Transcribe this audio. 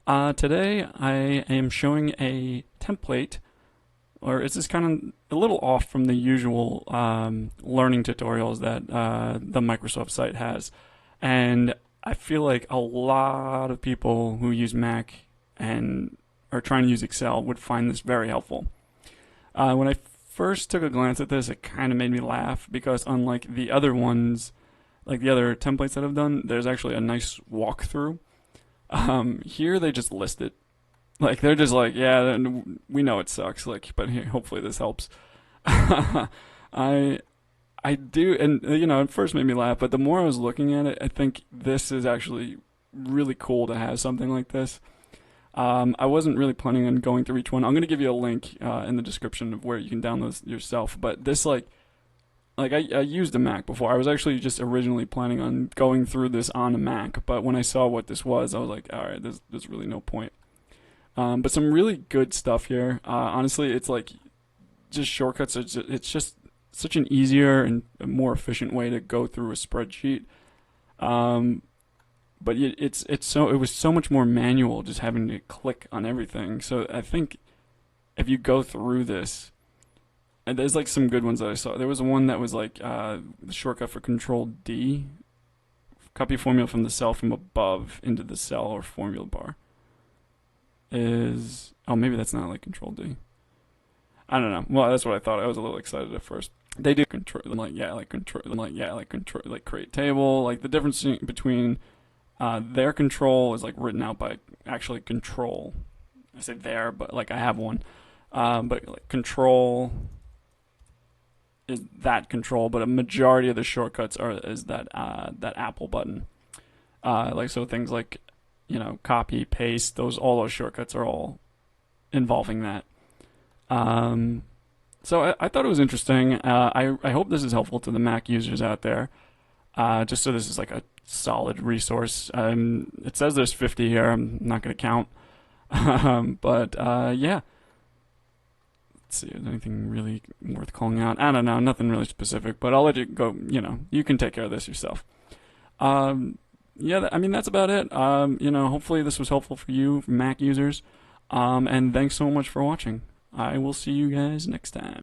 Today I am showing a template, or it's just kind of a little off from the usual learning tutorials that the Microsoft site has. And I feel like a lot of people who use Mac and are trying to use Excel would find this very helpful. When I first took a glance at this, it kind of made me laugh because unlike the other ones, like the other templates that I've done, there's actually a nice walkthrough. Here they just list it. Like they're just like, yeah, we know it sucks. Like, but here, hopefully this helps. I I do, and it first made me laugh, but the more I was looking at it, I think this is actually really cool to have something like this. I wasn't really planning on going through each one. I'm going to give you a link in the description of where you can download this yourself. But this, I used a Mac before. I was actually just originally planning on going through this on a Mac, but when I saw what this was, I was like, all right, there's really no point. But some really good stuff here. Honestly, it's like just shortcuts. It's just such an easier and a more efficient way to go through a spreadsheet. But it was so much more manual, just having to click on everything. So I think if you go through this, and there's like some good ones that I saw. There was one that was like the shortcut for Control D, copy formula from the cell from above into the cell or formula bar. Maybe that's not like Control D. I don't know. Well, that's what I thought. I was a little excited at first. They do control, like create table. Like the difference between their control is like written out by actually control. I say there, but like I have one. But like control is that control, but a majority of the shortcuts is that Apple button. So things like copy, paste, all those shortcuts are all involving that. So I thought it was interesting. I hope this is helpful to the Mac users out there. Just so this is like a solid resource. It says there's 50 here. I'm not going to count. But yeah. Let's see, is there anything really worth calling out? I don't know, nothing really specific, but I'll let you go. You can take care of this yourself. Yeah, that's about it. Hopefully this was helpful for you, Mac users. And thanks so much for watching. I will see you guys next time.